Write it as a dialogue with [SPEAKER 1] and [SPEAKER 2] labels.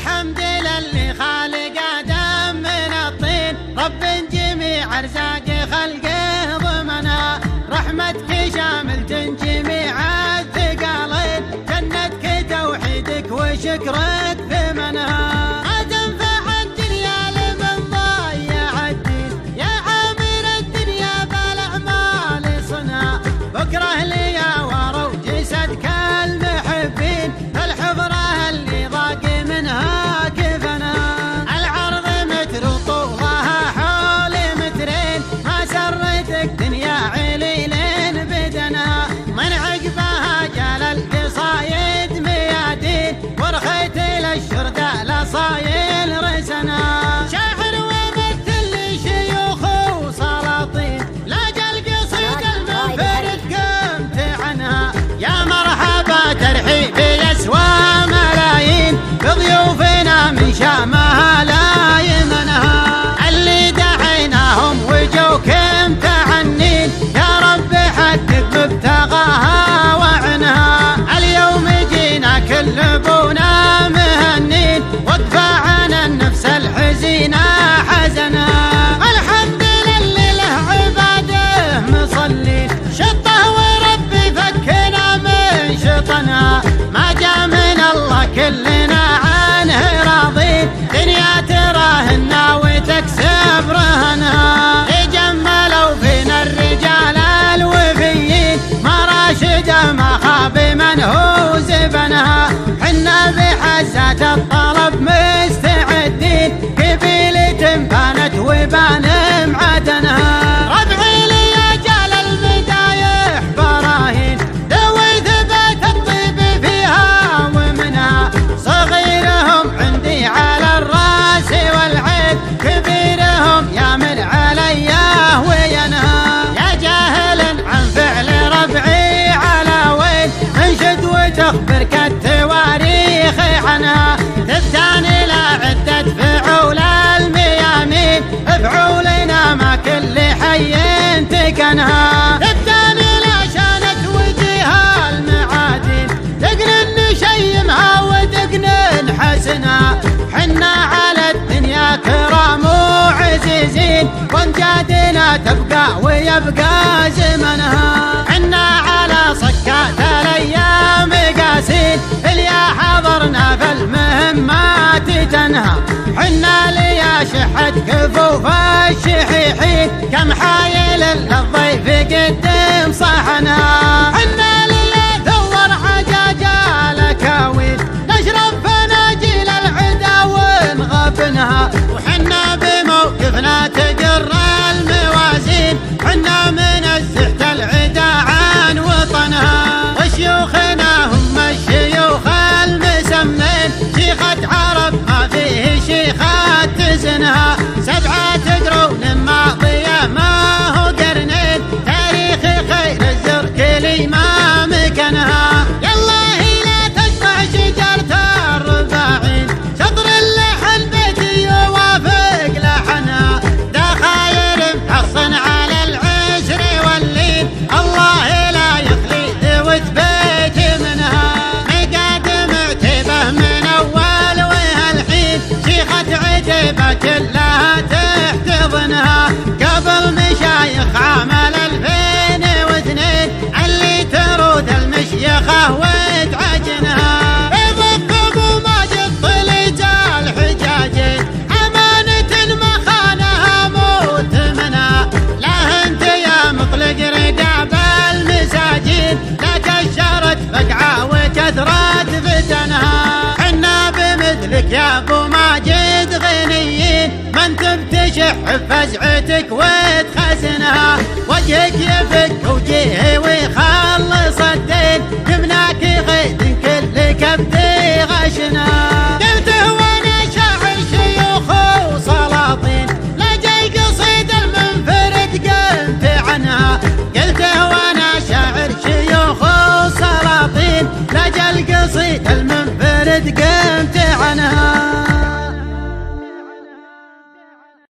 [SPEAKER 1] الحمد للي خالق آدم من الطين، رب جميع أرزاق خلقه ضمنها، رحمتك شاملة جميع الثقالين، جنتك توحيدك وشكرك ثمنها. ما تنفع الدنيا لمن ضيع الدين، يا عامر الدنيا بالأعمال صنع، بكره لي وروا جسدك المحبين، الحضرة اللي ضاق منها كفنا، العرض متر وطولها حول مترين، ما سرتك دنيا عليلين بدنا، من عقبها جال القصايد ميادين، ورخيت للشرداء لصايل رسنا، شاعر ومثل لشيوخ وسلاطين، لاجل قصيد المنفرد قمت عنها، يا مرحبا ترحيب يسوى ملايين، بضيوفنا من شامها لا يمنها، اللي دعيناهم وجوكم تعنين، يا رب حقق مبتغاها وعنها، اليوم جينا كل ابونا مهنين، وادفع النفس الحزينة حزنا، الحمد لله له عباده مصلين، شطه وربي فكنا من شطنا، ما جاء من الله كلنا عنه راضين، دنيا تراهنا وتكسب رهنها، يجملوا فينا الرجال الوفيين، ما راشده ما خاب من هو زبنها، حنا بحزات الطلب مستعدين، قبيلة بانت وبان معدنها، ربعي ليجال المدايح براهين، ذوي ثبات الطيب فيها ومنها، صغيرهم عندي على الراس والعين، كبيرهم يامن علي وينها، يا جاهل عن فعل ربعي على وين، انشد وتخبرك التواريخ عنها، تفتاني لا عدة فعول الميامين، فعولنا ما كل حي تكنها، تفتاني لا شانت وجيها المعادين، دقن نشيمها ودقن حسنها، حنا على الدنيا كرام وعزيزين، وامجادنا تبقى ويبقى زمنها، حنا على صكات الايام قاسين، اليا حضرنا فالمهمات تنهى، حنا ليا شحت كفوف الشحيحين، كم حايل للضيف قدم صحنا، حنا ليا ثور حجاج الاكاوين، نشرب فناجيل العدا ونغبنها، وحنا بموقفنا تقر الموازين، حنا من الزحت العدا عن وطنها، وشيوخنا هم الشيوخ المسمين، شيخة عرب ما فيه شيخة تزنها، 7 قرون ماضية ما هو قرنين، تاريخ خير الزرق لي ما مكنها، يالله لا تجمع شجرة الرباعين، شطر اللحن بيتي يوافق لحنها، ذا خاير محصن على العشر واللين، الله لا يخلي ذوت بيت منها، مقادم عتيبه من اول وهالحين، شيخة عتيبه كلها تحتضنها، قبل مشايخ عام 2002، اللي ترود المشيخه وتعجنها، بضب ابو ماجد طليج الحجاجين، امانة ما خانها موت منها، لا انت يا مطلق رقاب المساجين، لا كشرت فقعه وكثرت فتنها، حنا بمثلك يا ابو ماجد غنيين، من تبتشح فزعتك